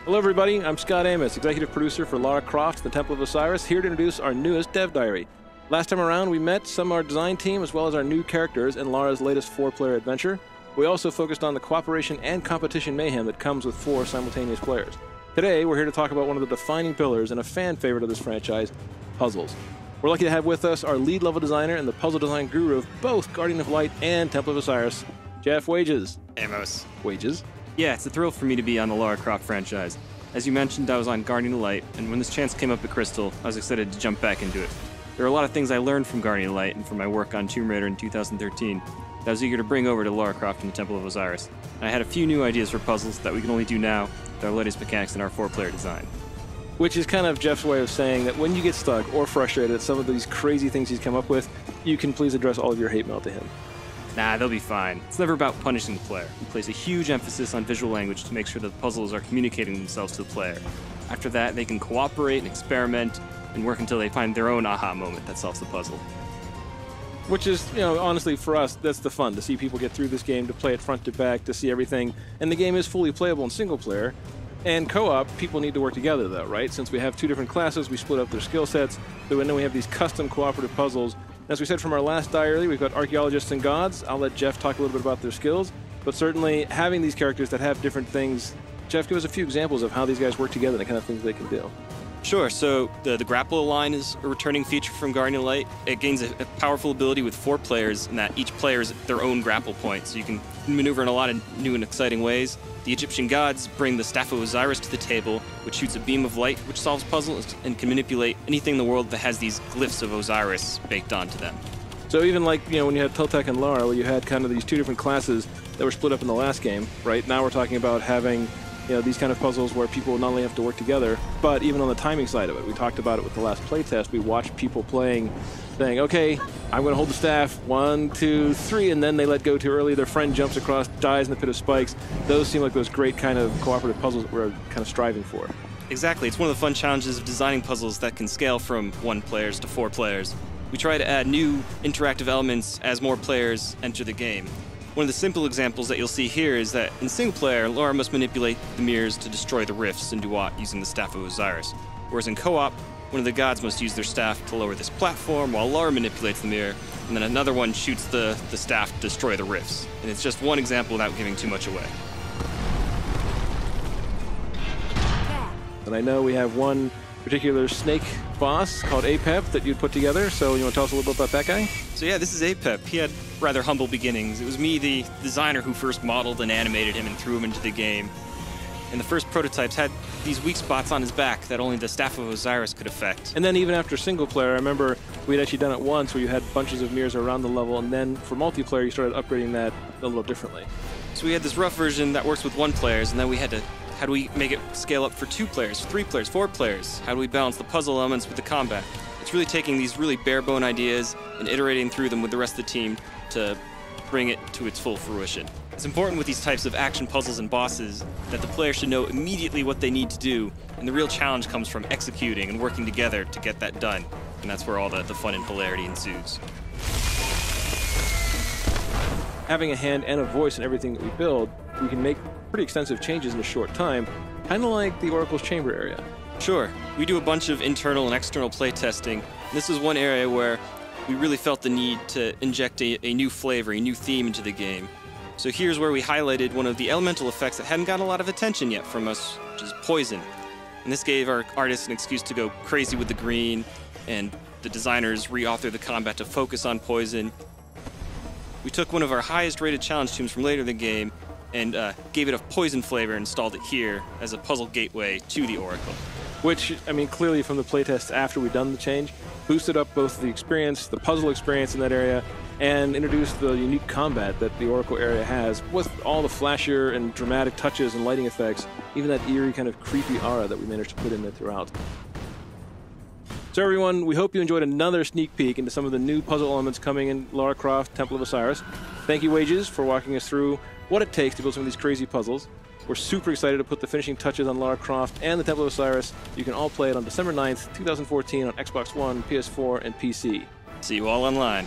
Hello everybody, I'm Scott Amos, executive producer for Lara, Croft, the Temple of Osiris, here to introduce our newest dev diary. Last time around, we met some of our design team as well as our new characters in Lara's latest 4-player adventure. We also focused on the cooperation and competition mayhem that comes with 4 simultaneous players. Today, we're here to talk about one of the defining pillars and a fan favorite of this franchise, puzzles. We're lucky to have with us our lead level designer and the puzzle design guru of both Guardian of Light and Temple of Osiris, Jeff Wages. Amos. Wages. Yeah, it's a thrill for me to be on the Lara Croft franchise. As you mentioned, I was on Guardian of Light, and when this chance came up at Crystal, I was excited to jump back into it. There are a lot of things I learned from Guardian of Light and from my work on Tomb Raider in 2013 that I was eager to bring over to Lara Croft and the Temple of Osiris. And I had a few new ideas for puzzles that we can only do now with our latest mechanics in our 4-player design. Which is kind of Jeff's way of saying that when you get stuck or frustrated at some of these crazy things he's come up with, you can please address all of your hate mail to him. Nah, they'll be fine. It's never about punishing the player. He places a huge emphasis on visual language to make sure that the puzzles are communicating themselves to the player. After that, they can cooperate and experiment and work until they find their own aha moment that solves the puzzle. Which is, honestly, for us, that's the fun, to see people get through this game, to play it front to back, to see everything. And the game is fully playable in single player. And co-op, people need to work together, though, right? Since we have 2 different classes, we split up their skill sets, so then we have these custom cooperative puzzles. As we said from our last diary, we've got archaeologists and gods. I'll let Jeff talk a little bit about their skills, but certainly having these characters that have different things. Jeff, give us a few examples of how these guys work together and the kind of things they can do. Sure, so the grapple line is a returning feature from Guardian of Light. It gains a powerful ability with 4 players in that each player is their own grapple point, so you can maneuver in a lot of new and exciting ways. The Egyptian gods bring the Staff of Osiris to the table, which shoots a beam of light, which solves puzzles and can manipulate anything in the world that has these glyphs of Osiris baked onto them. So even like, when you had Toltec and Lara, where you had kind of these 2 different classes that were split up in the last game, right? Now we're talking about having these kind of puzzles where people not only have to work together, but even on the timing side of it. We talked about it with the last playtest. We watched people playing, saying, okay, I'm going to hold the staff, 1, 2, 3, and then they let go too early. Their friend jumps across, dies in the pit of spikes. Those seem like those great kind of cooperative puzzles that we're kind of striving for. Exactly. It's one of the fun challenges of designing puzzles that can scale from 1 players to 4 players. We try to add new interactive elements as more players enter the game. One of the simple examples that you'll see here is that in single player, Lara must manipulate the mirrors to destroy the rifts in Duat using the Staff of Osiris. Whereas in co-op, one of the gods must use their staff to lower this platform while Lara manipulates the mirror, and then another one shoots the staff to destroy the rifts. And it's just one example without giving too much away. And I know we have one particular snake boss called Apep that you'd put together, so you want to tell us a little bit about that guy? So yeah, this is Apep. He had rather humble beginnings. It was me, the designer, who first modeled and animated him and threw him into the game. And the first prototypes had these weak spots on his back that only the Staff of Osiris could affect. And then even after single player, I remember we'd actually done it once where you had bunches of mirrors around the level, and then for multiplayer you started upgrading that a little differently. So we had this rough version that works with 1 players, and then we had to, how do we make it scale up for 2 players, 3 players, 4 players? How do we balance the puzzle elements with the combat? It's really taking these really bare-bone ideas and iterating through them with the rest of the team to bring it to its full fruition. It's important with these types of action puzzles and bosses that the player should know immediately what they need to do, and the real challenge comes from executing and working together to get that done. And that's where all the fun and hilarity ensues. Having a hand and a voice in everything that we build, we can make pretty extensive changes in a short time, kind of like the Oracle's Chamber area. Sure. We do a bunch of internal and external playtesting. This is one area where we really felt the need to inject a new flavor, a new theme into the game. So here's where we highlighted one of the elemental effects that hadn't gotten a lot of attention yet from us, which is poison. And this gave our artists an excuse to go crazy with the green, and the designers re-authored the combat to focus on poison. We took one of our highest rated challenge tombs from later in the game and gave it a poison flavor and installed it here as a puzzle gateway to the Oracle. Which, clearly from the playtest after we'd done the change, boosted up both the experience, the puzzle experience in that area, and introduced the unique combat that the Oracle area has, with all the flashier and dramatic touches and lighting effects, even that eerie kind of creepy aura that we managed to put in there throughout. So everyone, we hope you enjoyed another sneak peek into some of the new puzzle elements coming in Lara Croft, Temple of Osiris. Thank you, Wages, for walking us through what it takes to build some of these crazy puzzles. We're super excited to put the finishing touches on Lara Croft and the Temple of Osiris. You can all play it on December 9th, 2014 on Xbox One, PS4, and PC. See you all online.